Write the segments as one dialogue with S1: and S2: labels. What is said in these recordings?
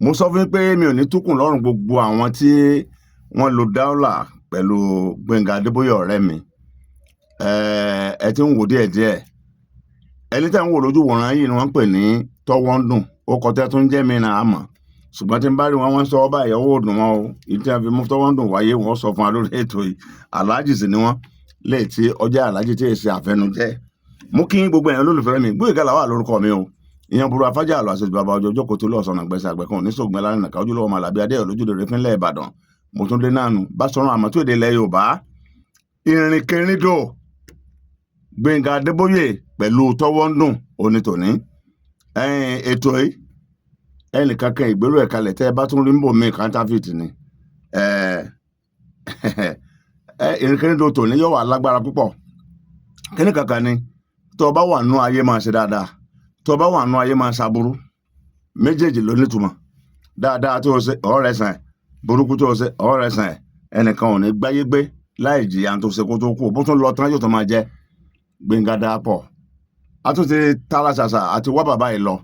S1: mo sọ fún pé mi ò ní túkùn lọ́rùn gbogbo àwọn tí wọ́n lo dáúlà pẹ̀lú Gbẹ́ngà Adébóyè ọ̀rẹ́ mi. Ẹ ti ń wò díẹ̀díẹ̀ ẹni tẹ́ ń wò lójú wòran yìí ni wọ́n ń pè ní Tọ́wọ́ndùn ó kọ tẹ́ tó ń jẹ́ mi náà àmọ́ ṣùgbọ́n tí n bá rí wọn sọ ọba ìyàwó òdùn wọn o ìdí tí a fi mú Tọ́wọ́ndùn wáyé wọn sọ fún wa lórí ètò yìí aláàjì sì ni wọn lè tí ọjà aláàjì tí èsì àfẹnujẹ mú kí gbogbo èèyàn olólùfẹ́ mi Gbóyèga Lawal lórúkọ mi o ìyẹn burú afájà àlọ́ àṣejù bàbá ọjọ́ jókòó tó lọ́ọ̀sán àgbẹ̀sẹ̀ àgbẹ̀kan oníṣògbìn lárin nàka ojúlówó ọmọ àlàbí adé olójúde rẹ̀ fínlẹ̀ Ìbàdàn mo tún dé nánu bá sọ̀rọ̀ àmọ́ tó èdè ilẹ̀ Yorùbá ìrìnkèrindò Gbẹ́ngà Adébóyè pẹ̀lú Tọ́wọ́ndùn onítòní ètò yìí ẹnìkankan ìgbéró ẹ̀ kalẹ̀ tẹ́ ẹ bá tún rí ń bò mí kántáfìtì ni ìrìnkèrindò tòní yóò wà lágbára púpọ̀ kíní kankan ni tó o bá wà nú ayé máa ṣe dáadáa tó o bá wà nú ayé máa ṣàbúrú méjèèjì ló nítumọ̀ dáadáa tó o ṣe ọ̀rẹ́ sàn ẹ̀ burúkú tó o ṣe ọ̀rẹ́ sàn ẹ̀ ẹnìkan ò ní gbáyé gbé láì jìyà tó ṣe kó tó kú bó tún lọ tán yóò tó máa jẹ́ Gbẹ́ngà Dápọ̀ a tún ti tààrà ṣàṣà àti wá bàbá yìí lọ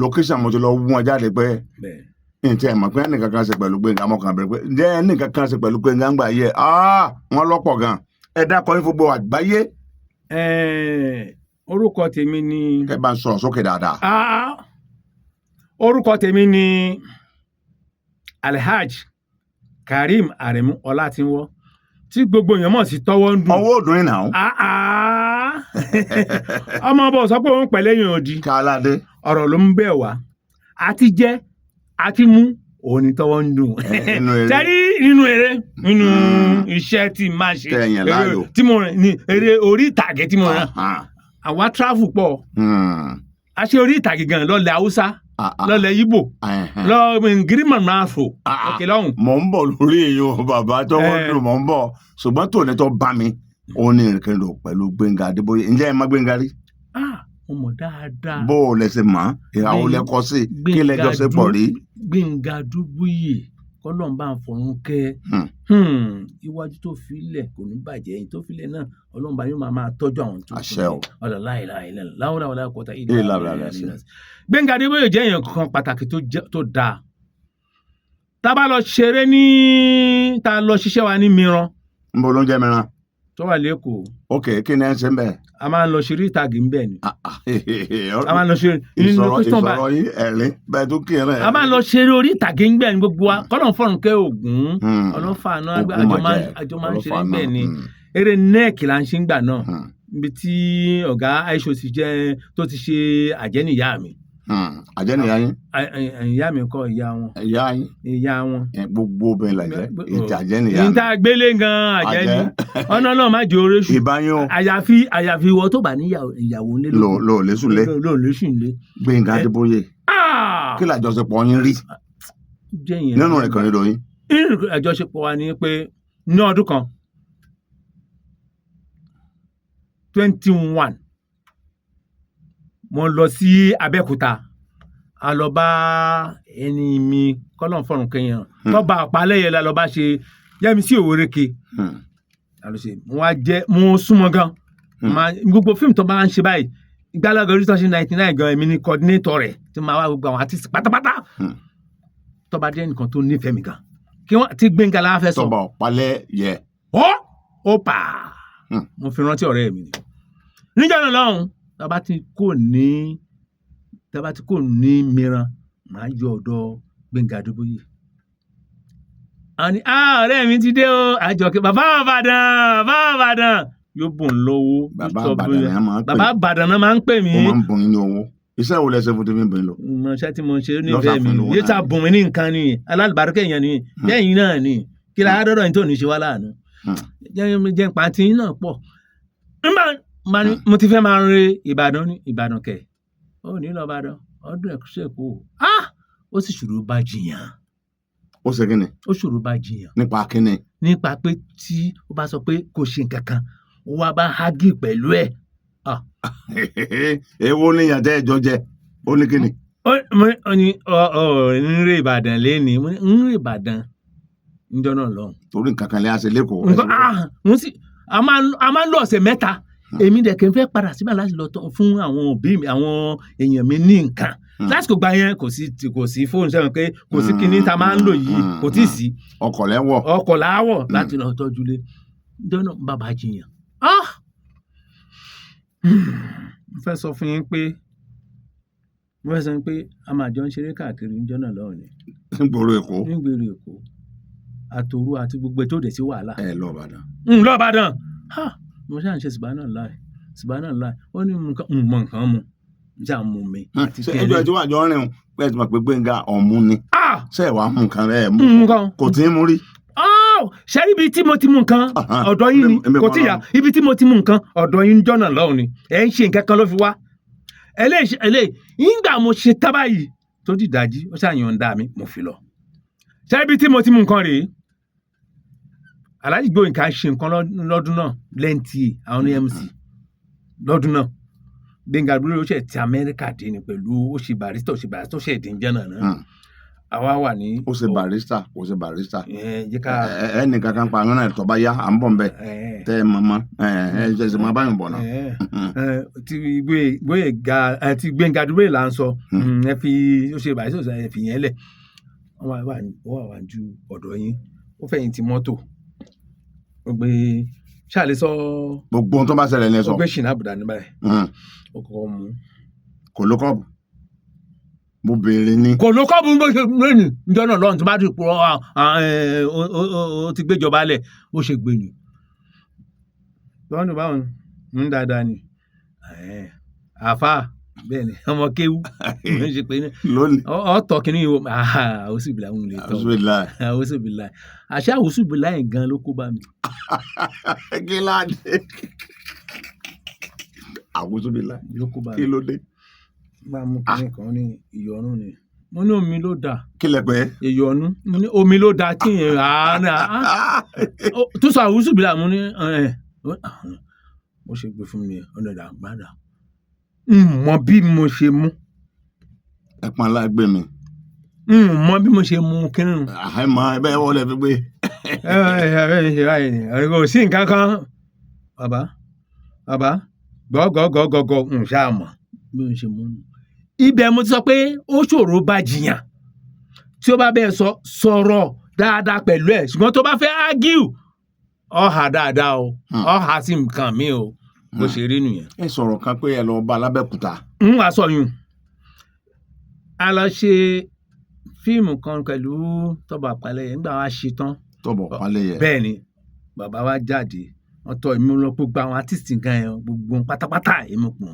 S1: location mo ti lọ wú wọn jáde pé ǹtí ẹ̀ mọ̀ pé ẹnìkan kan ṣe pẹ̀lú Gbẹ́ngà mọ̀kàn bẹ̀rẹ̀ pé ǹjẹ́ ẹnìkan kan ṣe pẹ̀lú Gbẹ́ngà ń gbà yẹ wọ́n lọ́pọ̀ gan ẹ dákọ̀ ní gbogbo àgbáyé.
S2: Orúkọ tèmi ni.
S1: kẹ́ bá ń sọ̀rọ̀ sókè dáadáa.
S2: Orúkọ tèmi ni Alhaji Karim Aremu Ọlátínwọ́ tí gbogbo èèyàn mọ̀ sí Tọ́wọ́ndùn.
S1: ọwọ́ òdùn yìí náà.
S2: ọmọ ọba sọ pé òun pẹ̀lẹ́ yàn òdì.
S1: káládé.
S2: ọ̀rọ̀ ló ń bẹ̀ wá àti jẹ́ àti mú òun ni Tọ́wọ́ndùn. tẹ́rí nínú eré nínú iṣẹ́ tí máa ṣe tí mo rìn ní eré orí ìtàgé tí mo rìn àwa travel pọ̀ a ṣe orí ìtàgé gan lọ́lẹ̀ Haúsá lọ́lẹ̀ Ìgbò gírímọ̀ máa fò òkè lọ́hùn.
S1: mò ń bọ̀ lórí èèyàn bàbá Tọ́wọ́ndùn mò ń bọ̀ ṣùgbọ́n tòun tó bá mi òun ní ìrìnkèrindò pẹ̀lú Gbẹ́ngà Adébóyè ǹjẹ́ ẹ má Gbẹ́ngà rí.
S2: mo mọ̀ dáadáa.
S1: bó o lẹ ṣe mọ̀ ìhàwó lẹ́kọ́ sí kí lẹ́jọ́ ṣe pọ̀ rí.
S2: Gbẹ́ngà Adébóyè kọ́lọ́n bá ń fọ̀run kẹ́ iwájú tó filẹ̀ kò ní bàjẹ́ ẹ̀yìn tó filẹ̀ náà Ọlọ́run bá yóò máa tọ́jú àwọn tó
S1: àṣẹ o
S2: ọ̀là láìláìlá láwùrà wàlá kọ́ta ìlà. Gbẹ́ngà Adébóyè jẹ́ èèyàn kan pàtàkì tó dáa tá a bá lọ ṣeré tá a lọ ṣiṣẹ́ wa ní Mìíràn.
S1: ń bọ̀ ló ń jẹ́ Mìíràn.
S2: tó wà lẹ́kọ̀ọ́.
S1: ok kí ni ẹ ń ṣe ń bẹ̀.
S2: a máa ń lọ ṣeré ìtàgé ń bẹ̀ ni. a máa ń lọ ṣeré
S1: ìsọ̀rọ̀ yìí ẹ̀rín bẹ́ẹ̀ tó kí ẹ náà.
S2: a máa ń lọ ṣeré orí ìtàgé ń bẹ̀ ni gbogbo wa kọ́nà fọ̀rùn kẹ́ Ògún ọlọ́fà náà àjọ máa ń ṣeré ń bẹ̀ ni eré nẹ́ẹ̀kì là ń ṣe ń gbà náà níbi tí ọ̀gá Aisho tó ti ṣe àjẹ́nìyá mi.
S1: àjẹ́nìyá yín.
S2: ìyá mi kọ́ ìyá wọn. ìyá wọn.
S1: gbogbo obìnrin làjẹ́ ìjà àjẹ́nìyá mi.
S2: níta gbélé gan àjẹ́ ni ọ̀nà náà má jẹ́ oore sùn.
S1: ìbáyọ̀.
S2: àyàfi ìwọ tó bá ní ìyàwó nílé.
S1: lò lẹ́sùn lé.
S2: lò lẹ́sùn lé.
S1: Gbẹ́ngà Adébóyè. kí làjọṣepọ̀ yín rí. nínú rẹ̀ kàn ní lóyún.
S2: àjọṣepọ̀ wa ni pé ní ọdún kan 21 mo lọ sí Abẹ́òkúta a lọ bá ẹni mi kọ́lọ́n fọ̀rùn kẹyìn tọ́ba àpálẹ́yẹ la lọ bá ṣe Yẹ́misí Òwòrèké mo súnmọ́ gan gbogbo fíìmù tó bá ń ṣe báyìí ìgbàlagbà orí tó ṣe 99 gan èmi ni coordinator rẹ̀ tí máa wá gbogbo àwọn artist pátápátá tọ́ba jẹ́ nìkan tó nífẹ̀ẹ́ mi gan tí Gbẹ́ngà la fẹ́ sọ.
S1: tọ́ba àpálẹ́yẹ.
S2: ó pa mo fi rántí ọ̀rẹ́ mi níjọ́ náà lọ́hùn tábà tí kò ní mìíràn máa yọ ọ̀dọ̀ Gbẹ́ngà Adébóyè. àwọn ni ọ̀rẹ́ mi ti dé o àjọkẹ́ bàbá Ìbàdàn yóò bùn lówó. bàbá Ìbàdàn náà máa ń pè mí.
S1: ó máa ń bùn ní owó iṣẹ́ wo lẹ́sẹ̀ fún tèmi bùn lọ.
S2: iṣẹ́ tí mo ṣe nífẹ̀ẹ́ mi yóò ta bùn mí ní nǹkan ni alálùbáríkà èèyàn ni lẹ́yìn náà ni kí la dọ́dọ̀ yín tó ní ṣe wá láàánú. jẹ́ pàtí náà pọ̀ mo ti fẹ́ máa ń re Ìbàdàn kẹ̀ ó ní lọ Ìbàdàn ọdún ẹ̀ ṣèkó ó sì ṣòro bá jiyàn.
S1: ó ṣe kí ni.
S2: ó ṣòro bá jiyàn.
S1: nípa kí ni.
S2: nípa pé tí ó bá sọ pé kò ṣe nǹkan kan ó wá bá hágì pẹ̀lú ẹ̀.
S1: èwo ni ìyàtọ̀ ẹ̀jọ́ jẹ ó ní kí ni.
S2: ó ní ń re Ìbàdàn lẹ́ni ń re Ìbàdàn níjọ́ náà lọ́hùn.
S1: torí nǹkan kan lè ṣe lẹ́kọ̀ọ́.
S2: a máa ń lọ ọ̀sẹ̀ mẹ́ta èmi dẹ̀ kí n fẹ́ padà síbẹ̀ láti lọ fún àwọn òbí mi àwọn èèyàn mi ní nǹkan lásìkò gbà yẹn kò sí fóònù sẹ́wọ̀n pé kò sí kinní tá a máa ń lò yìí kò tí ì sí.
S1: ọkọ̀ láwọ̀
S2: láti lọ tọ́jú lé jọ́nà bàbá jiyàn. mo fẹ́ sọ fún yín pé a máa jọ ń ṣeré káàkiri jọ́nà lọ́wọ́ ni.
S1: nígboro Èkó.
S2: àtòru àti gbogbo ètò òde sí wàhálà.
S1: lọ́ọ̀bàdàn.
S2: lọ́ọ̀bàdàn mo ṣáà ń ṣe subhanallah ó ní mọ nǹkan mu ṣáà mú mi.
S1: ṣé ẹjọ́ ẹjọ́ àjọ rìn pé ti mọ̀ pé Gbénga ọ̀mú ni. ṣé ẹ̀ wàá mú nǹkan rẹ̀ mú kò tí ń mú rí.
S2: ṣé ibi tí mo ti mú nǹkan ọ̀dọ̀ yín ni kò tí yà ibi tí mo ti mú nǹkan ọ̀dọ̀ yín jọ́nà lọ́hùn ni ẹ̀ ń ṣe nǹkan kan ló fi wá. eléyìí ìgbà mo ṣe tábà yìí tó dìdájí ó ṣàyànda mi mo fi lọ. ṣé ibi tí mo ti mú nǹkan rèé Alhaji Gboyega ṣe nǹkan lọ́dún náà lẹ́ǹtì àwọn MC lọ́dún náà Gbénga Adébóyè ó ṣe ti Amẹ́ríkà dé ni pẹ̀lú ó ṣe barista ó ṣe ìdíjẹ́ náà àwa wà ní.
S1: ó ṣe barista. ẹnì kankan pa àwọn náà tó bá yá à ń bọ̀ ń bẹ̀ tẹ́ ẹ mọ̀mọ́ ẹ ṣe máa báyìí bọ̀ náà.
S2: ti Gbénga Adébóyè là ń sọ ẹ fi ó ṣe barista ẹ fi yẹn lẹ̀ wọ́n wà ju ọ̀dọ̀ yín ó fẹ̀yìn ti mọ́tò ó gbé ṣáàlì sọ.
S1: gbogbo ohun tó bá ṣẹlẹ̀ ní ẹ sọ.
S2: ó gbé ṣìnà àbùdá ní báyìí. ó kọ́kọ́ mú.
S1: kò ló kọ́ọ̀bù. mo béèrè ni.
S2: kò ló kọ́ọ̀bù lónìí níjọ́ náà lọ́run tó bá ti pọ̀ ó ti gbéjọba lẹ̀ ó ṣe gbé ni. lọ́nà báwọn ń dáadáa ni àáfàá bẹ́ẹ̀ ni ọmọ kéwú ló ń ṣe pé ọ̀tọ̀ kìíní yìí àwòsùbìlà ń lè tọ́ àwòsùbìlà àṣà àwòsùbìlà yẹn gan ló kó bá mi.
S1: kí ló dé àwòsùbìlà kí ló dé.
S2: bá a mú kìíní kan ní ìyọnu ni mo ní omi ló dáa.
S1: kí lẹ pé.
S2: ìyọnu mo ní omi ló dáa tí yẹn tó sọ àwòsùbìlà mo ní mo ṣe gbé fún mi ọ̀nà ìdàgbàdà mọ bí mo ṣe mú.
S1: ẹpọn alágbé mi.
S2: mọ bí mo ṣe mú kínní.
S1: àìmọ ẹbẹ wọlé fi gbé.
S2: kò sí nǹkan kan bàbá gọgọgọgọgọ ń ṣáà mọ bí mo ṣe mú. ibẹ̀ mo ti sọ pé ó ṣòro bá jiyàn tí ó bá bẹ́ẹ̀ sọ̀rọ̀ dáadáa pẹ̀lú ẹ̀ ṣùgbọ́n tó bá fẹ́ ágíù ọ̀hà dáadáa o ọ̀hà sí nǹkan mi o bó ṣe rí nìyẹn.
S1: ẹ sọ̀rọ̀ kan pé ẹ lọ bá l'Abẹ́òkúta.
S2: ń wá sọ yún a lọ ṣe fíìmù kan pẹ̀lú Tọ́ba Àpálẹ̀yẹ nígbà wa ṣe tán.
S1: Tọ́ba Àpálẹ̀yẹ.
S2: bẹ́ẹ̀ ni bàbá wa jáde wọ́n tọ́ èmi lọ gbogbo àwọn artist gan yẹn gbogbo pátápátá èmi pọ̀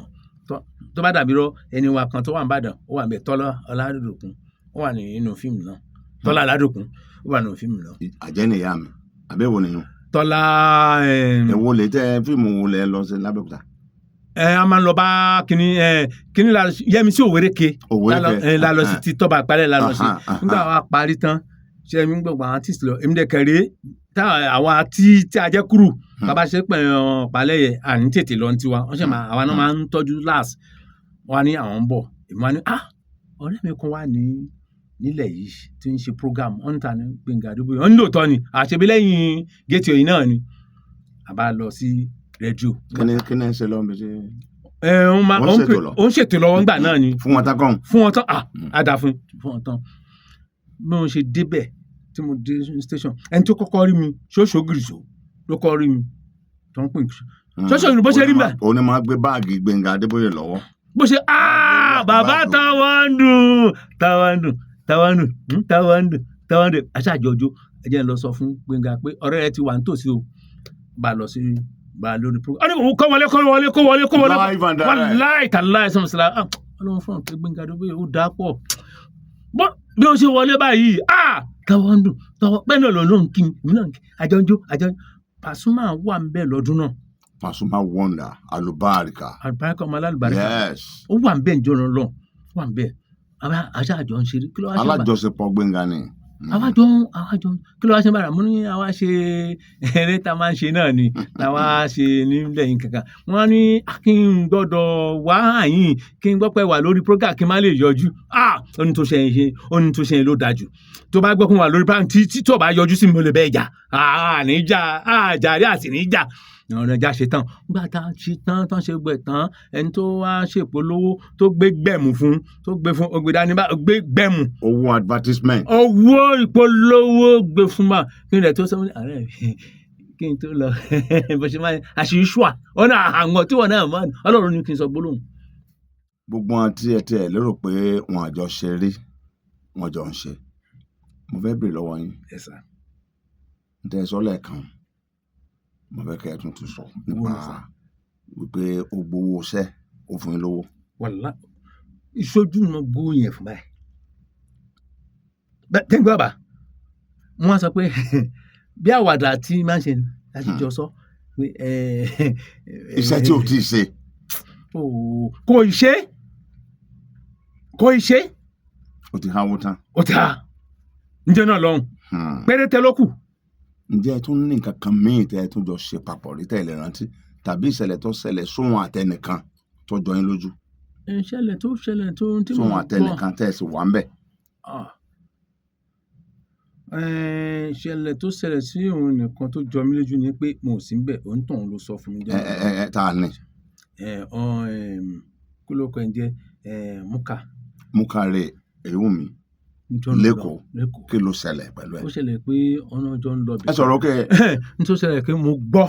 S2: tó bá dàbí rọ ẹni wa kan tó wà ní Ìbàdàn ó wà ní bẹ̀ Tọ́lá Ọládòkun ó wà nínú fíìmù náà Tọ́lá Ọládòkun ó wà nínú fíìmù náà.
S1: àjẹ́ nìyá mi àbẹ́wò nìyẹn.
S2: Tọ́lá.
S1: èwo lè tẹ fíìmù wo lẹ lọ sí l'Abẹ́òkúta.
S2: a máa ń lọ bá kíní la Yẹmisí Òwéréke la lọ sí ti Tọ́ba Àpálẹ̀yẹ la lọ sí nígbà wa parí tán ṣe mi gbogbo àwọn artiste lọ èmi dẹkẹrẹ àwọn tí a jẹ kúrú bàbá ṣe pẹ Àpálẹ̀yẹ àní tètè lọ tiwa wọn ṣe máa àwa náà máa ń tọ́jú last wọn ní àwọn ń bọ̀ èmi wọn ní ọ̀rẹ́ mi kan wà nílẹ̀ yìí tí ń ṣe program wọn níta ní Gbénga Adébóyè wọn nílò tọ́ ni àṣebí lẹ́yìn géètì òyìn náà ni àbá lọ sí rédíò.
S1: kí ni ẹ ṣe lọ́wọ́ mi ṣe.
S2: ó ń ṣètò lọ́wọ́ ńgbà náà ni.
S1: fún wọn tán kàn.
S2: fún wọn tán àdá fún wọn tán bí mo ṣe débẹ̀ tí mo dé station ẹni tó kọ́kọ́ rí mi ṣóṣogìrìṣó ló kọ́ rí mi tó ń pè ṣóṣogìrì bó ṣe rí mi.
S1: òun ni máa gbé báàgì Gbénga Adébóyè lọ́wọ́.
S2: bó ṣe bàbá táwọn dùn aṣáájọjọ ẹ jẹ́ ń lọ sọ fún Gbénga pé ọ̀rẹ́ rẹ ti wà nítòsí o bá lọ sí bá lórí program. ọ̀rẹ́ kó wọlé wàláì tàláì sọ̀rọ̀ ọlọ́run fún ọ̀pẹ Gbénga Adébóyè ó dáa pọ̀ bí ó ṣe wọlé báyìí táwọn dùn bẹ́ẹ̀ náà lọ́nà kí mi náà àjọjọ Pasuma wà ń bẹ́ẹ̀ lọ́dún náà.
S1: Pasuma wọ́ndà alùbáríkà
S2: ọmọ alálùbáríkà ó wà ń bẹ́ẹ̀ ń jọ̀rọ̀ lọ wà ń bẹ́ẹ̀ aṣáájọ ń ṣeré kí ló wá ṣe bá
S1: alájọṣepọ̀ Gbénga ni.
S2: àwájọ kí ló wá ṣe bára mo ní àwa ṣe eré tá a máa ń ṣe náà ni làwa ṣe nílẹ̀ yín kankan wọ́n ní kí n gbọ́dọ̀ wá àyìn kí n gbọ́ pé wà lórí program kí n má lè yọjú ó ní tó ṣe yẹn ló dájú tó bá gbọ́ pé wà lórí program tí tó bá yọjú sí mi mo lè bẹ́ẹ̀ jà níjà àjàrí àti níjà ọ̀nà ìjà ṣe tán nígbà tá a ṣe tán ṣe gbẹ̀ tán ẹni tó wá ṣèpolówó tó gbé gbẹ̀mù fún tó gbé fún ògbédání bá gbé gbẹ̀mù.
S1: owó advertisement.
S2: owó ìpolówó gbé fún bá kí n lè tó sọ ààrẹ kí n tó lọ bó ṣe máa àṣírí ṣùà ọ̀nà àwọn tí wọ́n náà mọ́ ọlọ́run ní kí n sọ gbólóhùn.
S1: gbogbo wọn tí ẹ lérò pé wọn àjọ ṣe rí wọn jọ ń ṣe mo fẹ́ bèrè lọ́wọ́ yín.
S2: Yes sir.
S1: ǹtẹ́ sọ lẹ́ẹ̀kan mo fẹ́ kẹ́ ẹ tuntun sọ nípa wípé ó gbowó iṣẹ́ ó fún yín lówó.
S2: wàlá ìṣojú ni mo gbó yẹn fún báyìí. tẹ́gbọ́n bàbá wọ́n sọ pé bí àwàdà tí máa ń ṣe láti jọ sọ pé
S1: iṣẹ́ tí ò tí ì ṣe.
S2: kò ì ṣe
S1: ó ti háwó tán.
S2: ó ti há ǹjẹ́ náà lọ́hùn péréte ló kù.
S1: ǹjẹ́ ẹ tún ní nǹkan kan míì tẹ́ ẹ tún jọ ṣe papọ̀ rí tẹ́ ẹ lè rántí tàbí ìṣẹ̀lẹ̀ tó ṣẹlẹ̀ sóhun àtẹnìkan tó jọ yín lójú.
S2: ìṣẹ̀lẹ̀ tó ṣẹlẹ̀ tó tí mo gbọ́
S1: sóhun àtẹnìkan tẹ́ ẹ sì wà ń bẹ̀.
S2: ìṣẹ̀lẹ̀ tó ṣẹlẹ̀ sí òun nìkan tó jọ mí lójú ni pé mo ò sí ń bẹ̀ òun tóun ló sọ fún mi.
S1: tá a ní.
S2: kí ló kọ ẹ jẹ́
S1: múkà rè Ewumi lẹ́kọ̀ọ́ kí ló ṣẹlẹ̀ pẹ̀lú ẹ.
S2: ó ṣẹlẹ̀ pé ọ̀nà ọjọ́ ń lọ bí.
S1: ẹ sọ̀rọ̀ kẹ́ ẹ.
S2: n tó ṣẹlẹ̀ pé mo gbọ́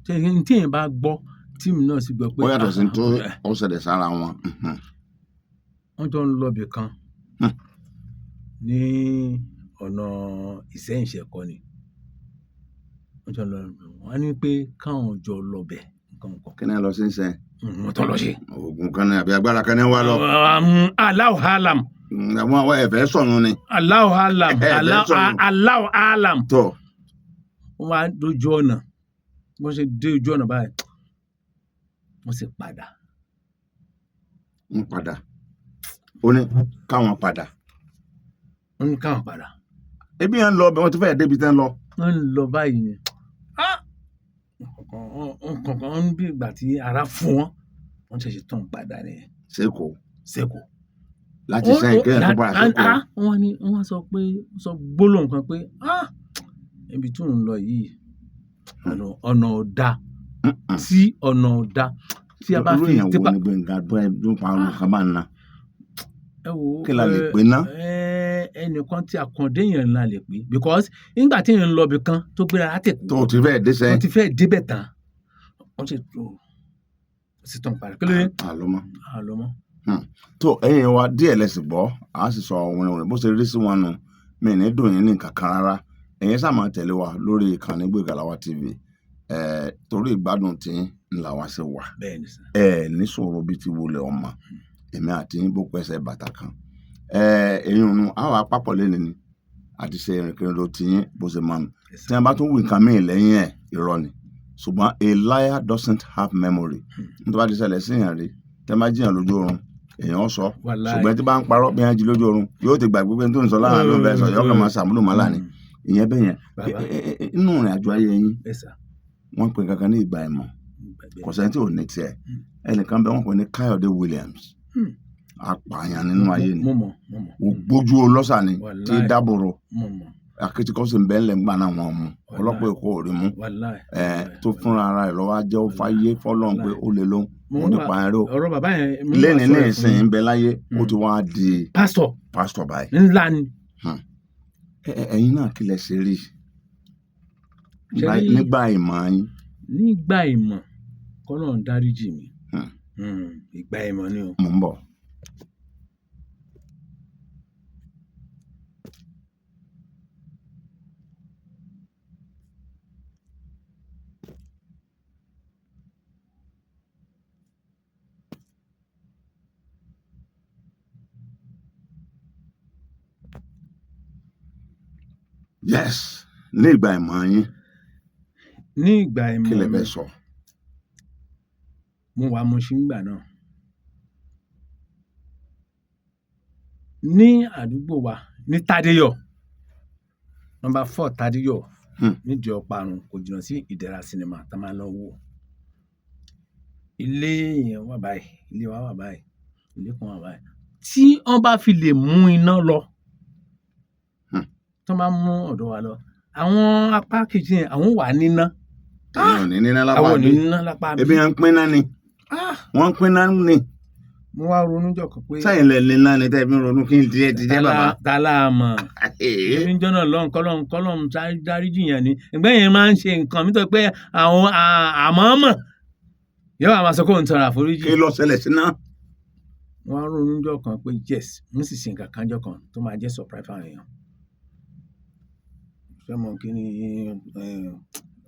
S2: tí èèyàn bá gbọ́ tíìmù náà sì gbọ́ pé.
S1: ó yàtọ̀ sí tó ó ṣẹlẹ̀ sára wọn.
S2: wọ́n jọ ń lọ bí kan ní ọ̀nà Ìṣẹ́yìn Ṣẹ̀kọ́ ni wọ́n jọ lọ wọ́n á ní pé káwọn jọ lọ bẹ̀ nǹkan kan.
S1: kí ni ẹ lọ sí ń sẹ́.
S2: wọ́n tọ́ lọ ṣe.
S1: oògùn kan ní àbí agbára kan ní wá lọ.
S2: Allahu alam.
S1: àwọn ẹ̀fẹ́ sọ̀nù ni.
S2: Allahu alam. Allahu alam.
S1: tọ́.
S2: wọ́n wá dójú ọ̀nà wọ́n ṣe dé ojú ọ̀nà báyìí wọ́n sì padà.
S1: wọ́n padà ó ní káwọn padà.
S2: wọ́n ní káwọn padà.
S1: ebi yẹn ń lọ bẹ́ẹ̀ wọ́n ti fẹ́ẹ̀ débi tẹ́ ń lọ.
S2: wọ́n ń lọ báyìí ni nǹkan bí ìgbà tí ara fún wọn wọ́n ṣẹ̀ṣẹ̀ tán padà ni. Seko.
S1: láti sẹ́yìn kéèyàn tó padà Seko.
S2: wọ́n sọ pé sọ gbólóhùn kan pé ibi tí òun lọ yìí ọ̀nà ọ̀dà tí ọ̀nà ọ̀dà tí a bá fi
S1: tipa. olóyìn àwọn onígbẹ̀ngà ló pa àwọn kan máa ń na.
S2: ẹ wo
S1: kí la lè pè ná.
S2: ẹnìkan tí àkàndé yẹn la lè pè because nígbà tí yẹn ń lọ ibì kan tó gbéra láti kú.
S1: tó o ti fẹ́ dé sẹ́yìn.
S2: tó ti fẹ́ débẹ̀ tán wọ́n ti tó o sì tán padà kí ló dé. àlọ́mọ́.
S1: tó ẹ̀yin wa díẹ̀ lẹ́sìn gbọ́ a sì sọ wọnìwọnì bó ṣe rí sí wọn nù mí ní dùn yín ní kankan rárá ẹ̀yin sáà máa tẹ̀lé wa lórí ìkànnì Gbégalàwá TV torí ìgbádùn tí ń là wá sí wa ní sọ̀rọ̀ bíi ti wọlé ọmọ èmi àti yín bó pẹ́sẹ̀ bàtà kan èyí òun àwọn apapọ̀ lẹ́nu ni àti ṣe ìrìnkìrìndò tí yín bó ṣe máa nù tí wọ́n bá tún wí nǹkan míì lẹ́yìn ẹ̀ irọ́ ni ṣùgbọ́n a liar doesn't have memory nítorí wàá ti ṣẹlẹ̀ sí èèyàn rí tẹ́ máa jiyàn lójú oorun èèyàn sọ ṣùgbọ́n tí bá ń parọ́ bí wọ́n jí lójú oorun yóò ti gbàgbé pé tó ń sọ láàrin ló ń bẹ sọ yọ kàn máa ṣàmúlò mọ́lá ni ìyẹn bẹ́ẹ̀ yẹn inú ìrìn àjò ayé yín wọ́n pè kankan ní ìgbà ìmọ̀ kò sẹ́ni tí ò ní tiẹ̀ ẹnìkan bẹ́ẹ̀ wọ́n pè ní Káyọ̀dé Williams apààyàn nínú ayé ni ògbójú olọ́sà ni tí dábòrò akétíkọ́ sì ń bẹ́ẹ̀ lẹ́ ń gbà náà wọn mú ọlọ́pàá èkó ò rí mú tó fúnra ara ẹ̀ lọ́wọ́ ajẹ́ ó fáyé fọ́lọ́n pé ó lè lóhùn ó ti pa ẹ̀rọ lẹ́ni ní ìsìn ń bẹ láyé ó ti wá di pásítọ̀ báyìí
S2: ńlá ni.
S1: ẹ̀yin náà kí lẹ ṣe rí nígbà ìmọ̀ yín.
S2: nígbà ìmọ̀ kọ́nà dáríjì mi ìgbà ìmọ̀ ni o.
S1: mò ń bọ̀. yes ní ìgbà ìmọ̀ yín.
S2: ní ìgbà ìmọ̀
S1: kí lè fẹ́ sọ.
S2: mo wà mo ṣì ń gbà náà ní àdúgbò wa ní Tádéyọ̀ nọ́mbà 4 Tádéyọ̀ nídìí Ọ̀parun kò jìnnà sí Ìdẹ̀ra sinimá tá a máa lọ wò ilé yẹn wà báyìí ilé wa wà báyìí ilé kan wà báyìí tí wọ́n bá fi lè mú iná lọ tó máa mú ọ̀dọ̀ wa lọ àwọn apá kejì yẹn àwọn wà níná
S1: èèyàn ò ní níná lápá
S2: àwọn ò ní
S1: bí
S2: níná lápá bí.
S1: ebi yẹn ń pín náà ni wọ́n ń pín náà ni.
S2: mo wá ronú jọ̀kan pé.
S1: sẹ́yìn lẹ̀ ní náà ni tẹ́ fi ń ronú kí n tiẹ̀ ti jẹ́ bàbá.
S2: tálá mọ̀ ebi ń jọ́nà kọ́lọ́n dáríjì yẹn ni ẹgbẹ́ yẹn máa ń ṣe nǹkan mi tó pé àwọn àmọ́mọ̀ yóò máa sọ kó n tọrọ àforíjì.
S1: kí ló ṣẹlẹ̀ sí náà.
S2: wọ́n ronú jọ̀kan pé yes n sì ṣe nǹkan kan jọ̀kan tó máa jẹ́ surprise fáwọn èèyàn. ṣé mo kí ni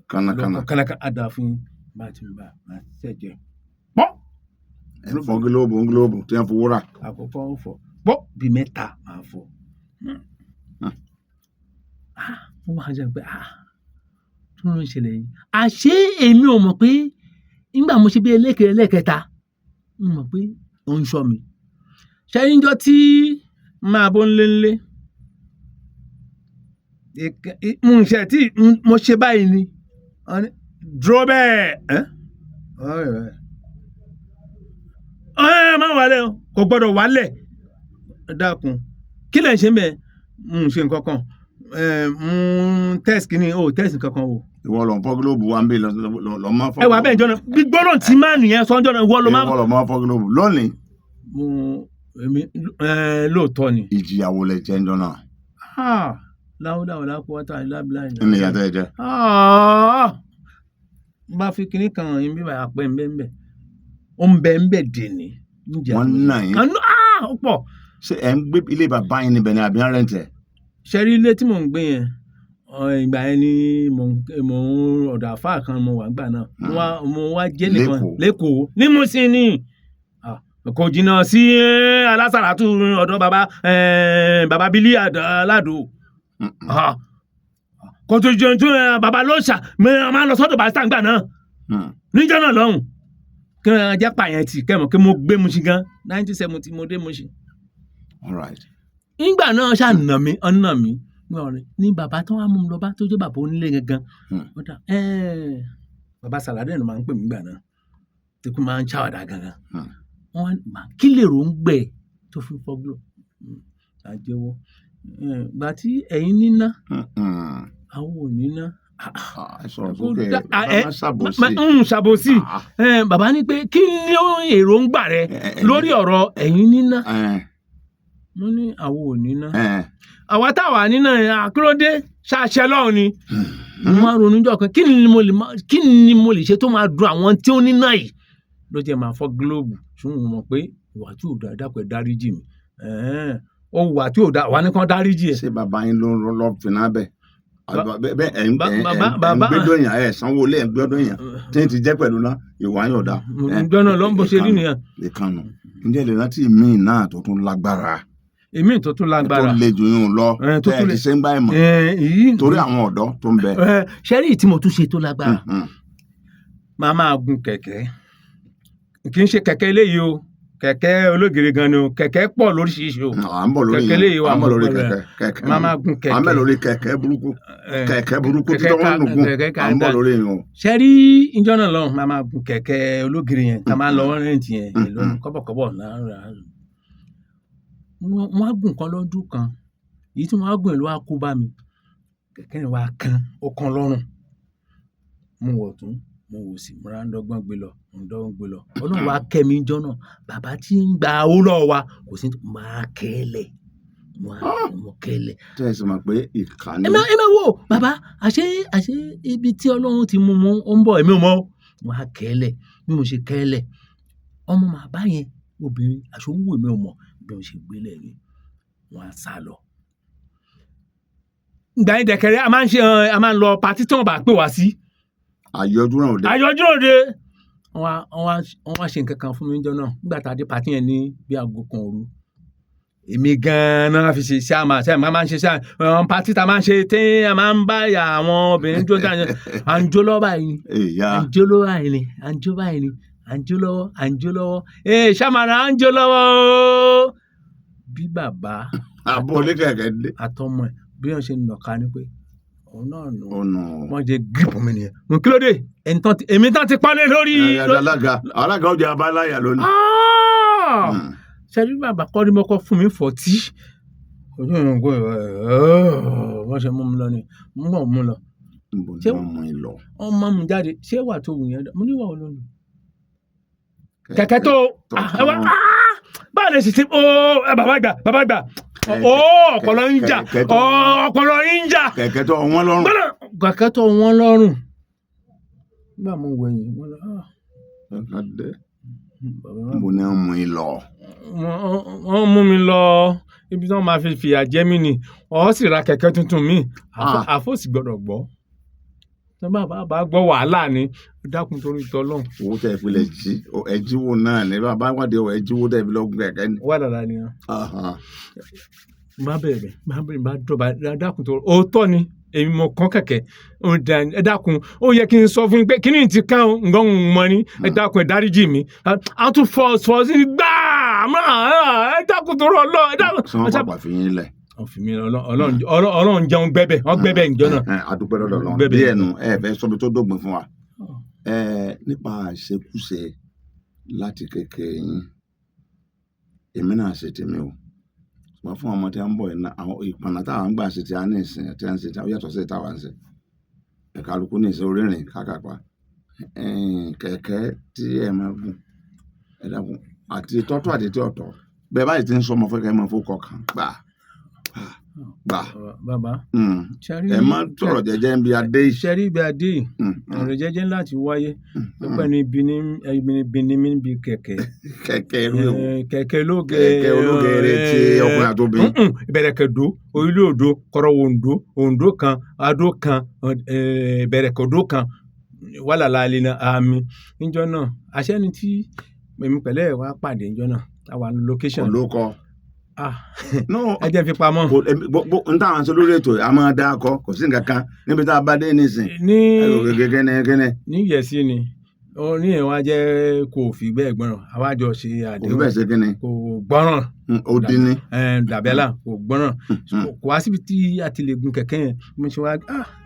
S2: kánnakánná àdá fún bá ti ń bá a ṣẹ̀jẹ̀ pọ́.
S1: ẹnu fọ gílóòbù tí wọ́n fowó rà.
S2: àkọ́kọ́ ó fọ pọ́ bíi mẹ́ta máa fọ. ó máa jẹ́ pé tó ń ṣẹlẹ̀ yìí. àṣé èmi ò mọ̀ pé nígbà mo ṣe bí ẹlẹ́kẹta mo mọ̀ pé ó ń ṣọ́ mi. ṣé níjọ́ tí máa bó ńlé mo ṣe báyìí ni dúró bẹ́ẹ̀ má wálẹ̀ o kò gbọ́dọ̀ wálẹ̀ dákun kí lẹ̀ ń ṣe bẹ́ẹ̀ ṣe nǹkan kan test kìíní o test kankan o.
S1: ìwọ lọ fọ gílóòbù wa ń bẹ lọ máa fọ.
S2: ẹ wà bẹ́ẹ̀ jọ́nà gbọ́dọ̀ tí máa nìyẹn sọ́jọ́ náà ìwọ lọ
S1: máa fọ gílóòbù lónìí.
S2: lóòótọ́ ni.
S1: ìjìyàwó lẹ jẹ́ ń jọ náà.
S2: láwùláwù lápòwátà ìlábìlà yìí.
S1: ẹni ìyá tẹ́ ẹ jẹ.
S2: bá fi kinní kan yín bí bàa pẹ́ ń bẹ́ ó ń bẹ́ dè ní.
S1: wọ́n nà yín.
S2: ó pọ̀.
S1: ṣé ẹ ń gbé ilé bàbá yín níbẹ̀ ni àbí ń rẹ́ǹtẹ̀?
S2: ṣe rí ilé tí mò ń gbé yẹn ìgbà yẹn ni mò ń ọ̀dọ̀ àfáà kan mo wà gbà náà mo wá jẹ́ nìkan lẹ́kọ̀ọ́ ní Mùṣín ni kò jìnnà sí alásàràtú ọ̀dọ̀ bàbá bílí aládò kò tó jẹun tó bàbá lóṣà máa lọ sọ́dọ̀ bàtà gbà náà níjọ́ náà lọ́hùn kí wọ́n jẹ́ pààyàn tì kẹ́mọ̀ kí mo gbé Mùṣín gan 1970 mo dé Mùṣín.
S1: All right.
S2: nígbà náà ṣàna mi ọ̀nà mi ní bàbá tó wà mú mi lọ bá tó jẹ́ bàbá onílé gangan bàbá Sàládé ni màá ń pè mí gbà náà tí kò máa ń ṣàwàdà gangan wọn kí lè rò ń gbẹ tó fi fọgbọ àjẹwọ gbà tí ẹ̀yin níná àwọn ò níná ṣàbòsí bàbá ní pé kí ni èròǹgbà rẹ lórí ọ̀rọ̀ ẹ̀yin níná mo ní àwọn ò níná àwa táwa níná àkúròdé ṣàṣẹ lọ́hùn ni mo máa ronú jọ kan kí ni mo lè ṣe tó máa dùn àwọn tí ó níná yìí ló jẹ́ máa fọ́ gílóòbù ṣùgbọ́n mo mọ̀ pé ìwà tí ò dáa dápẹ́ dáríjì mi ó wà tí ò dáa wà ní kan dáríjì ẹ̀.
S1: ṣé bàbá yín ló lọ fìnnà bẹ́ẹ̀ ẹ̀ ń gbẹ́dọ̀ èèyàn ẹ̀ sanwó lé ẹ̀ ń gbẹ́dọ̀ èèyàn tí ń ti jẹ́ pẹ̀lú náà ìwà yóò dáa.
S2: ìjọ́nà ló ń bó ṣe rí nìyẹn.
S1: ìkànnì ǹjẹ́ lè rántí míì náà tó tún lágbára.
S2: èmi tó tún lágbára
S1: tó le jù yín lọ tẹ́ ẹ ti ṣe ń bá ẹ̀ mọ̀ torí àwọn ọ̀dọ́ tó ń bẹ.
S2: ṣẹ́rí tí mo tún ṣe tó lágbára máa máa gun kẹ̀kẹ́ kì í ṣe kẹ̀kẹ́ eléyìí o kẹ̀kẹ́ ológiri gan ni o kẹ̀kẹ́ pọ̀ lóríṣiríṣi o kẹ̀kẹ́ eléyìí wà mọ̀ kẹ̀kẹ́ máa máa gun kẹ̀kẹ́.
S1: àmọ́ lórí kẹ̀kẹ́ burúkú tí wọ́n ń gùn àmọ́ lórí yẹn o.
S2: ṣe rí ìjọ náà lọ́hùn máa máa gun kẹ̀kẹ́ ológiri yẹn tá a máa lọ rẹ́ǹtì yẹn lónìí kọ́bọ̀kọ́bọ̀ lára wọ́n á gùn kan lọ́dún kan èyí tí wọ́n á gùn ẹ̀ ló wá kó bá mi kẹ̀kẹ́ yẹn wá kan ó kan lọ́rùn mo wọ̀ tún mo wò sí mo rà ń dọ́gbọ́n gbé lọ ọlọ́run wa kẹ́mi jọ náà bàbá tí ń gba owó lọ́wọ́ wa kò sí máa kẹ́lẹ̀ mo kẹ́lẹ̀.
S1: tẹ́ ẹ sọ ma pé ìkànnì.
S2: ẹ máa wò bàbá àṣé ibi tí ọlọ́run ti mú ó ń bọ̀ èmi ò mọ̀ mo á kẹ́lẹ̀ bí mo ṣe kẹ́lẹ̀ ọmọ màbá yẹn obìnrin àṣọwò èmi ò mọ̀ bí mo ṣe gbélé ni wọ́n á sá lọ. ìgbà yẹn dẹ̀kẹ̀rẹ́ a máa ń lọ patí tí wọ́n bá pè wá sí.
S1: àyọjúràn
S2: òde wọ́n wá ṣe nǹkan kan fún mi níjọ́ náà nígbà tá a dé pàtí yẹn ní bí aago kan òru èmi gan-an fi ṣe ṣáàmà máa ń ṣe ṣáàmà pàtí tá a máa ń ṣe tí a máa ń bá àwọn obìnrin jó dáa à ń jó lọ́wọ́ báyìí à ń jó lọ́wọ́ báyìí à ń jó lọ́wọ́ ṣáàmà rà à ń jó lọ́wọ́ bí bàbá àtọmọ ẹ̀ bí wọ́n ṣe nàka ni pé òun náà nù wọ́n jẹ gírípù mi nìyẹn mo kí ló dé èmi tán ti pálẹ̀ lórí.
S1: alága ọjà abáláyà lónìí.
S2: ṣẹ́rí bàbá kọ́ ni mo kọ́ fún mi 40 ojú ìrìn kò wọ́n ṣe mú mi lọ ni mú lọ ṣé wọ́n mú mi jáde ṣé wà tó wù yẹn mo níwà olóòlù kẹ̀kẹ́ tó báwo lè ṣe bàbá gbà ọpọlọ ń jà
S1: kẹ̀kẹ́ tó wọ́n
S2: lọ́rùn nígbà mo wẹ̀yìn mo lọ
S1: mo ní wọ́n mú mi lọ.
S2: wọ́n mú mi lọ ibi tí wọ́n máa fi fìyà jẹ mí ni ó sì ra kẹ̀kẹ́ tuntun mi àfọ́sì gbọ́dọ̀ gbọ́ tí wọ́n bá gbọ́ wàhálà ni dákun torí tọ́lọ́hún.
S1: owó tẹ̀ fi lè jí ẹjíwó náà ní bàbá wádìí ọ̀wọ́ ẹjíwó tẹ̀ fi lọ́gùn kẹ̀kẹ́ ni.
S2: wà dára ni má bẹ̀rẹ̀ má dọ̀bà dákun torí òótọ́ ni èmi mọ̀ kán kẹ̀kẹ́ ẹ dákun ó yẹ kí n sọ fún yín pé kíní ti kán nǹkan mọ ni ẹ dákun ẹ dáríjì mi a tún fọ sí gbáà ẹ dákun torí ọlọ́ ẹ dákun.
S1: sọ wọn pàpà fi yín lẹ̀.
S2: Ọlọ́run jẹun gbẹ́bẹ̀ wọ́n gbẹ́bẹ̀ ìjọ náà.
S1: adúpẹ́ lọ́dọ̀ lọ́n bí ẹnu ẹ fẹ́ sọ́bi tó dógbin fún wa nípa àṣekúṣe láti kékeré yín èmi náà ṣe tèmi o ṣùgbọ́n fún ọmọ tí a ń bọ̀ àwọn ìpànà táwọn ń gbà ṣe tí a ní ìsìn tí a ń ṣe tí a yàtọ̀ sí táwa ń ṣe ẹ̀kálukú ní ìṣe orírìn kákàpá kẹ̀kẹ́ tí ẹ máa gùn ẹ dákun àti tọ́tọ́ àti tí ọ̀tọ̀ bẹ́ẹ̀ báyìí ti ń sọ ọmọ fẹ́ kẹ́ ẹ máa fowó kọ̀ọ̀kan gbà.
S2: Bàbá
S1: ẹ má sọ̀rọ̀ jẹ́jẹ́ bí adé yìí.
S2: sẹ́rí ibi adé yìí ọ̀rọ̀ jẹ́jẹ́ láti wáyé pípẹ́ ní ibi ní mi bí kẹ̀kẹ́. kẹ̀kẹ́
S1: ológeere tí ọkùnrin àtòbí.
S2: Bẹ̀rẹ̀kẹ̀dó orílẹ̀ òdo kọ̀rọ̀ Oǹdó kan Adó kan Bẹ̀rẹ̀kẹ̀dó kan wàlàlà àlìna àmì níjọ́ náà àṣẹ́ni tí èmi pẹ̀lẹ́ ẹ̀ wá pàdé níjọ́ náà àwa location.
S1: olókọ.
S2: ẹ jẹ́ fi pamọ́.
S1: n táwọn aṣọ lórí ètò a máa dá akọ kò sí nǹkan kan níbi tá a bá dé nísìn.
S2: ní yẹ̀sí ni ní ìwọ̀n ajẹ́ kò fi bẹ́ẹ̀ gbọ́ràn àwa jọ ṣe àdéhùn.
S1: kò fi bẹ́ẹ̀ ṣe kí ni.
S2: kò gbọ́ràn.
S1: ó dín ní.
S2: dàbẹ́là kò gbọ́ràn. kò wá síbi tí a ti lè gun kẹ̀kẹ́ yẹn mo ṣe wá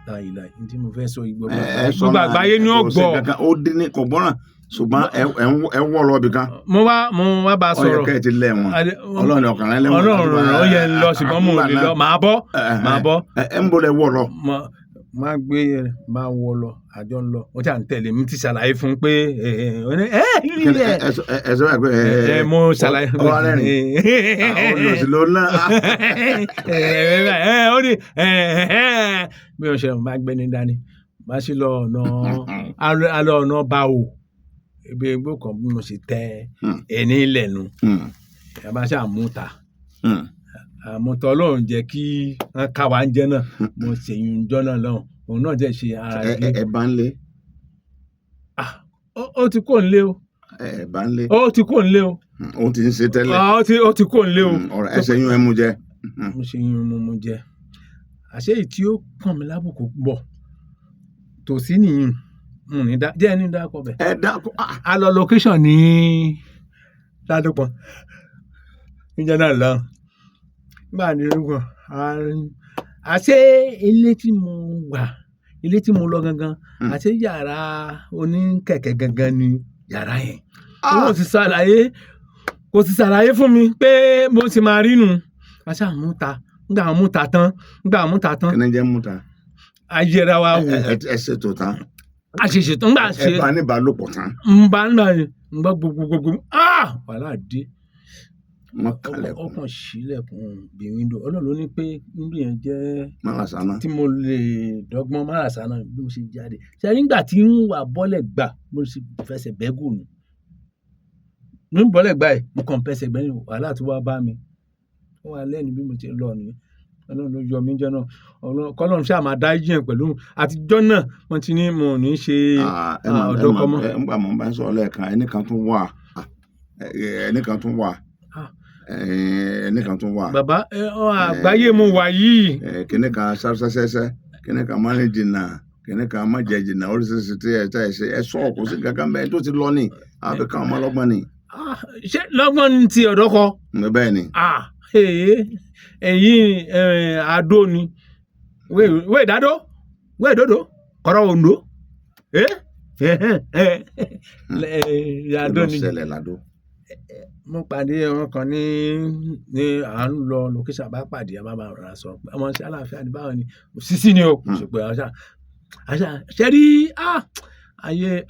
S2: láìláì ní tí mo fẹ́ sọ ìgbọ́ gbogbo àgbáyé ní ọgbọ́.
S1: ó dín ní kò gbọ́ràn ṣùgbọ́n ẹ wọ́ lọ bì kan.
S2: mo wá bá a sọ̀rọ̀.
S1: ọyọ kẹ́ẹ̀ ti lẹ̀ wọn ọlọ́run ọkàn rẹ lẹ́wọ̀n.
S2: ọlọ́run ó yẹ ń lọ ṣùgbọ́n mo ò lè lọ màá bọ́.
S1: ẹ ń bọ̀ lẹ wọ̀ lọ.
S2: má gbé bá wọ lọ àjọ ń lọ wọ́n ti à ń tẹ̀lé mi ti ṣàlàyé fún un pé
S1: ẹ sọ wà pé
S2: mo ṣàlàyé fún un.
S1: ọ̀rẹ́ rìn olùsí ló ná.
S2: ó ní bí wọ́n ṣe máa gbé ní dání bá sí lọ ọ̀nà bá o ibi egbò kan bí mo ṣe tẹ ẹni lẹ́nu ẹ bá ṣàmúta àmúta Ọlọ́run jẹ́ kí wọ́n ká wa ń jẹ́ náà mo ṣèyún jọ́ náà lọ́hùn òun náà jẹ́ ṣe ara rẹ̀.
S1: ẹ bá ń lé.
S2: ó ti kó ń lé o.
S1: ẹ bá ń lé.
S2: ó ti kó ń lé o.
S1: ó ti ń ṣe tẹ́lẹ̀.
S2: ó ti kó ń lé o.
S1: ọ̀rọ̀ ẹ ṣẹ́yún ẹ mú jẹ.
S2: mo ṣèyún mo jẹ àṣé èyí tí ó kàn mí lábùkù bọ̀ tòsí nìyí jẹ́ ẹni dákọ̀ bẹ̀.
S1: ẹ dákọ̀.
S2: a lọ location ní ládùpọ̀ níjẹ́ náà lọ nígbà ní orúkọ àṣé ilé tí mo lọ gangan àṣé yàrá oníkẹ̀kẹ́ gangan ni yàrá yẹn kò sì ṣàlàyé fún mi pé mo sì máa rí nu àṣà múta nígbà múta tán.
S1: kí ni jẹ́ múta.
S2: ayẹra wa wò.
S1: ẹ ṣètò tán.
S2: a ṣe ṣètò ńgbà ṣe.
S1: ẹ bá ní ìbálòpọ̀ tán.
S2: ń bá gbogbo wàhálà dé. ọkàn sílẹ̀kùn bí wíńdò Ọlọ́run ló ní pé níbi yẹn jẹ́
S1: márasánà
S2: tí mo lè dọ́gbọ́n márasánà bí mo ṣe jáde ṣe nígbà tí ń wà bọ́lẹ̀ gbà mo sì fẹsẹ̀ bẹ́gù nù ní bọ́lẹ̀ gbà yìí mo kàn fẹsẹ̀ gbẹ́yìn wàhálà tó wá bá mi ó wà lẹ́nu bí mo ti lọ nìyẹn Ọlọ́run ló yọ mí jẹ́ náà kọ́lọ́run ṣáà máa dá yíyan pẹ̀lú àtijọ́ náà wọ́n ti ní mo ní ṣe ọ̀dọ́ kọ́ mọ́.
S1: ẹ ń gbà mọ́ bá ń sọ lẹ́ẹ̀kan ẹnìkan tún wà.
S2: bàbá àgbáyé mo wà yìí.
S1: kíní kan ṣàṣàṣẹṣẹ kíní kan má ní jìnnà kíní kan má jẹ jìnnà oríṣiríṣi tí ẹ ṣe ẹ sọ kò sí kankan bẹ́ẹ̀ tó ti lọ ní àbí káwọn ọmọ lọ́gbọ́n ni.
S2: ṣé lọ́gbọ́n ni ti ọ̀dọ́ kọ.
S1: bẹ́ẹ̀ ni.
S2: ẹ̀yin Adó ni wéè dòdò kọ́rọ́ Oǹdó.
S1: Adó ni. ṣẹlẹ̀ ládó.
S2: mo pàdé wọn kan ní à ń lọ lókèṣà bá pàdé ẹ bá rà sọ ọmọ sí àlàáfíà ní báwọn ni sísí ni o kò sì pé ọṣà ṣe rí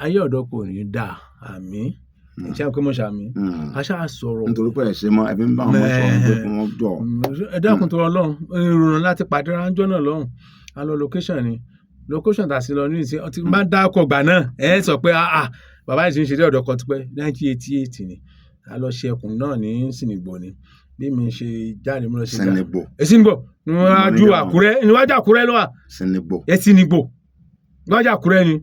S2: ayé ọ̀dọ́ kò ní dáa àmín ṣé àpé mo ṣàmì aṣá sọ̀rọ̀
S1: nítorí pé ẹ̀ṣẹ̀ mọ́ ẹbí ń bá wọn sọ̀rọ̀ pé kí wọ́n jọ.
S2: ẹ dákun tó Ọlọ́run ìrònú láti pàdé ránjọ́ náà lọ́hùn a lọ location tà sí lọ ní ìsìn ọtí bá dá ọkọ̀ gbà náà ẹ sọ pé bàbá yìí ti ń ṣe dé ọ̀dọ̀ kan tipẹ́ 1988 ni a lọ ṣe ẹkùn náà ní Sìnìgbò ni bí mi ṣe jáde mo lọ ṣe
S1: Sìnìgbò
S2: níwájú Àkúrẹ́ ló wà Sìnìgbò níwájú Àkúrẹ́ ni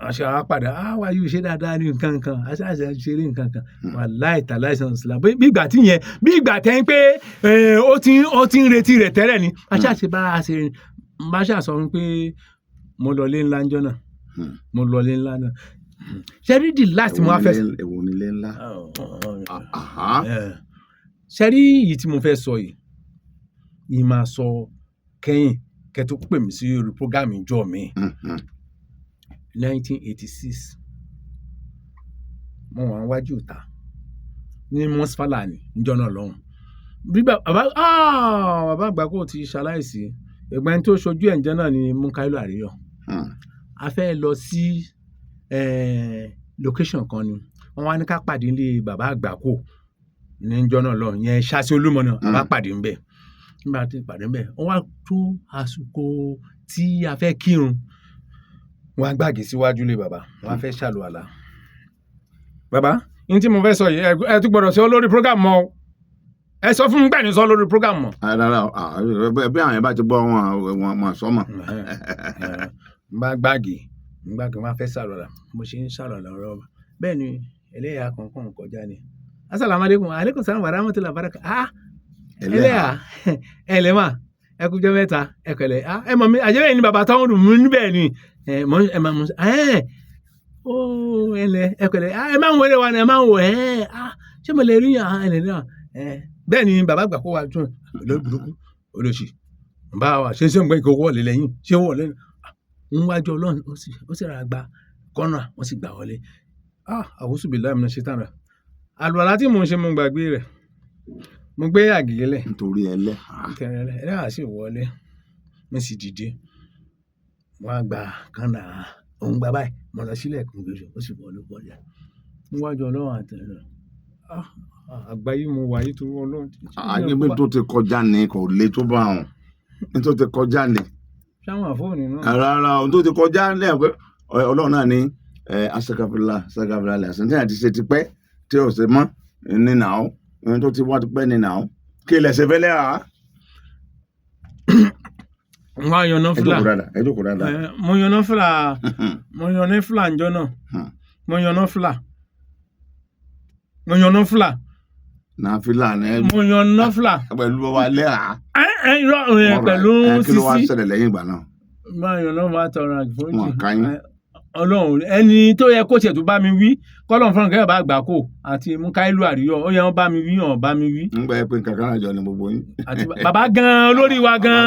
S2: àṣà àpàdé wá yóò ṣe dáadáa ní nǹkan kan àṣà ṣeré nǹkan kan wà láìta láìsàn sílá bí ìgbà tí yẹn bí ìgbà tẹ́ ń pé ó ti ń retí rẹ̀ tẹ́lẹ̀ ni àṣà ṣe bá a ṣe bá ṣà sọ pé mo lọ lé ńlá ńjọ́ náà ṣe rí the last mo wá fẹ́
S1: èwo ni ilé ńlá
S2: ṣe rí yìí tí mo fẹ́ sọ yìí ni máa sọ kẹ́yìn kẹ́tó pè mí sí orí program ìjọ mi 1986 mo wà níwájú ìta ní mọ́sífàlà ní níjọ́ náà lọ́hùn bàbá Àgbàkò ti ṣaláìsí ẹ̀gbọ́n tó ṣojú ẹ̀ ǹjẹ́ náà ni Múkáílù Àríyọ̀ a fẹ́ lọ sí location kan ni wọ́n wá ní ká pàdé nílé bàbá Àgbàkò níjọ́ náà lọ́hùn yẹn ṣáṣí Olúmọ náà a bá pàdé ńbẹ̀ nígbà tí pàdé ńbẹ̀ wọ́n wá tó àsìkò tí a fẹ́ kírun wọ́n á gbàgé síwájú lé bàbá wọ́n á fẹ́ ṣàlùwàlá bàbá ní tí mo fẹ́ sọ yìí ẹ tún gbọ́dọ̀ sọ lórí program mọ́ ẹ sọ fún mi gbà ní sọ lórí program mọ́.
S1: bí àwọn yẹn bá ti gbọ́ wọn sọ mọ́.
S2: n bá gbàgé wọn á fẹ́ ṣàlùwàlá mo ṣe ń ṣàlùwàlá ọ̀rọ̀ bẹ́ẹ̀ ni ẹlẹ́yà kankan kọjá ni asalaamualeykum aleykum salaam wa rahmatulah baraka ẹlẹ́yà ẹlẹ́mà ẹ kújọ́ mẹ́ta ẹ kẹlẹ̀ ẹ mọ̀ mi àjẹbẹ́ ni bàbá táwọn dùn mí níbẹ̀ ni ẹ kẹlẹ̀ ẹ máa ń wọlé wa ni ẹ máa ń wọ ṣé mo lè rí ẹlẹ́ náà bẹ́ẹ̀ ni bàbá Àgbàkò wa tún olóògbé olóṣì bá wa ṣe ń gbẹ́ ìkókó wọlé lẹ́yìn ṣé wọ́n wọlé ń wájú Ọlọ́run ó sì ra gba kọ́nà wọ́n sì gbà wọlé àwùsù bìlá mi náà ṣe tán rẹ̀ àlùwàlá tí mò ń ṣe mo gbàgbé rẹ̀ mo gbé àgègè lẹ̀
S1: nítorí
S2: ẹlẹ́hà sì wọlé mo sì dìde wọ́n á gba kánà òun gba báyìí mo lọ sílẹ̀ kún gbèsè ó sì wọlé bọ́jà níwájú Ọlọ́run àtẹ̀rẹ̀ àgbáyé mo wà yìí tó Ọlọ́run.
S1: àgbègbè tó ti kọjá ni kò le tó bá wọn ní tó ti kọjá ni.
S2: sáwọn àfọwọ́nì náà.
S1: rárá ohun tó ti kọjá ní ẹ̀pẹ́ Ọlọ́run náà ní asakafula lẹ̀ àṣẹ àti ṣe ti pẹ́ tí ò ṣe mọ́ ní nàá ohun tó ti wá ti pẹ́ ní nàá kí ilẹ̀ ṣe fẹ́lẹ́ à.
S2: wọ́n á yànnà fúlà
S1: ẹ jókòó dáadáa.
S2: mo yànnà fúlà ǹjọ́ náà mo yànnà fúlà nàfìlà ni mo yànnà fúlà
S1: pẹ̀lú wa lẹ́ à.
S2: pẹ̀lú
S1: kí ló wá ṣẹlẹ̀ lẹ́yìn ìgbà náà.
S2: mo yànnà máa tọrọ àforíjì Ọlọ́run ẹni tó yẹ kó ṣètò bá mi wí kọ́lọ́n fún ọ̀gá bá Àgbàkò àti Múkáílù Àríyọ̀ ó yẹ wọ́n bá mi wí hàn bá mi wí.
S1: ń gbà pé nǹkan kan àjọ ni gbogbo yín.
S2: bàbá gan olórí wa gan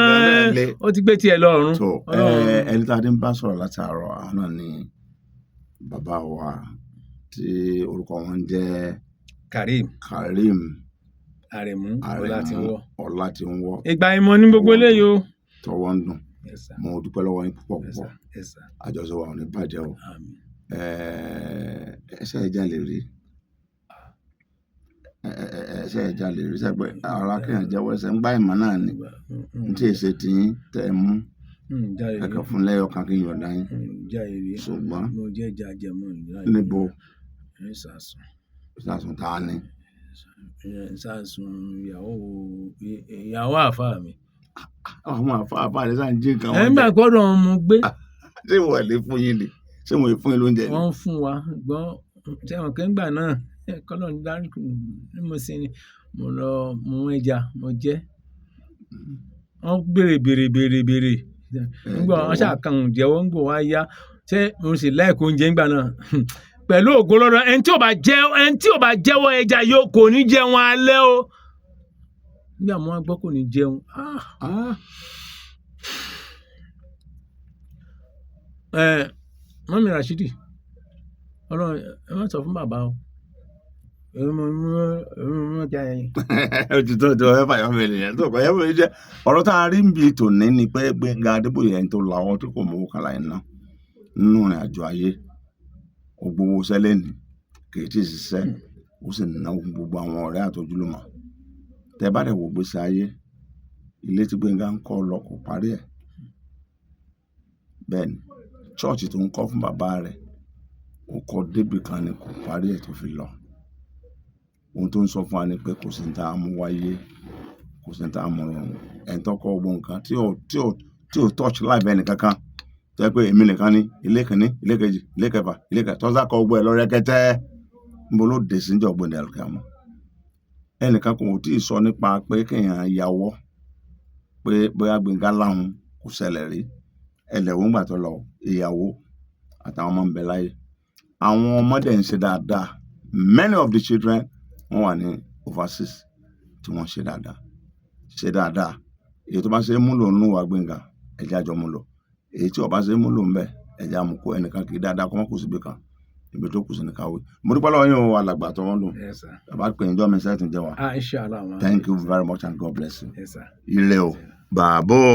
S2: ó ti gbé tiẹ̀ lọ́rùn.
S1: tó ẹni tá a ti ń bá sọ̀rọ̀ láti àárọ̀ àwọn náà ni bàbá wa tí orúkọ wọn ń jẹ́
S2: Karim Aremu Ọlátìnwọ́. ìgbà ìmọ̀ ní gbogbo eléyìí o.
S1: tọwọ́ ń dùn mo dúpẹ́ lọ́wọ́ yín púpọ̀ àjọṣe wa ò ní bàjẹ́ o ẹsẹ̀ ẹja lè rí sẹ́gbẹ́ ara kéèyàn jẹ́wọ́ ẹsẹ̀ ń gbá ìmọ̀ náà ni n tí èsè tí yín tẹ́ ẹ mú ẹ̀kẹ́ fún lẹ́yọ̀ kan kí n yọ̀dá yín ṣùgbọ́n níbo ìsàsùn tá a ní.
S2: ìsàsùn ìyàwó àfáà mi.
S1: àwọn àfáà rẹ̀ sáà ń jí nǹkan wọn.
S2: ẹ̀ ń gbà gbọ́dọ̀ mo gbé.
S1: ṣé wọ́n lè fún yín ni ṣé wọ́n lè fún yín lóúnjẹ ni.
S2: wọ́n fún wa gbọ́n tẹ̀wọ̀n kẹ́ńgbà náà kọ́lọ̀ ní dáríkù ní mo ṣe ni mo lọ mú ẹja mo jẹ wọ́n béèrè nígbà wọn ṣàkàwọn jẹ́wọ́ ń gbò wá yá ṣé mo sì láìkó oúnjẹ ńgbà náà pẹ̀lú ògo lọ́dọ̀ ẹni tí ò bá jẹ́wọ́ ẹja yóò kò ní jẹun alẹ́ o nígbà mo wá gbọ́ kò ní jẹun mọ́mí Rashidi Ọlọ́run ẹ má sọ fún bàbá o
S1: òtítọ́ tó ẹ fàyọ́ mi nìyẹn tó kọ́ yẹ́wò jẹ́ ọ̀rọ̀ tá a rí ń bi tòní ni pé Gbẹ́ngà Adébóyè ẹni tó lawọ́ tó kò mówó kan láì ná nínú ìrìn àjò ayé ó gbowó sẹ́lẹ̀ ní kì í tí ì ṣiṣẹ́ ó sì ná gbogbo àwọn ọ̀rẹ́ àtọ́júlùmọ̀ tẹ́ bá dẹ̀ wò gbèsè ayé ilé tí Gbẹ́ngà ń kọ́ lọ kò parí ẹ̀ bẹ́ẹ̀ ni chọ́ọ̀chì tó ń kọ́ fún bàbá rẹ̀ ó kọ́ débì kan ni kò parí ẹ̀ tó fi lọ ohun tó ń sọ fún wa ni pé kò sí ní tá a mú wáyé kò sí ní tá a mú rọrùn ẹni tó kọ́ gbogbo nǹkan tí ò touch life ẹnì kankan tó yẹ pé èmi nìkan ní ilé kìíní ilé kejì ilé kẹfà ilé kẹta tọ́sà kọ́ gbogbo ẹ̀ lọ rẹ́kẹ́tẹ́ níbo ló dé sí níjọ́ gbọ́dọ̀ ẹ̀rọ kẹ́mọ́ ẹnìkan kò tí ì sọ nípa pé kéèyàn yàwọ́ pé bóyá Gbẹ́ngà láhùn kò ṣẹlẹ̀ rí ẹlẹ́wọ̀n ńgbà tó lọ ìyàwó àtàwọn ọmọ ń bẹ láyé àwọn ọmọdé ń ṣe dáadáa many of the children wọ́n wà ní overseas tí wọ́n ṣe dáadáa èyí tó bá ṣe é múlò nínú wa Gbẹ́ngà ẹ̀jẹ̀ àjọ múlò èyí tí ó bá ṣe é múlò ń bẹ ẹ̀jẹ̀ àmukú ẹnìkan kì í dáadáa kọ́ mọ́ kù síbi kan ibi tó kù sí ní káwé mo dúpẹ́ lọ́wọ́ yín o alàgbà tó wọ́n lò bàbá pé ìjọ mi sẹ́ẹ̀tì jẹ́ wa
S2: Inshallah.
S1: thank you very much and God bless you
S2: Yes, sir.
S1: ire o bàbá.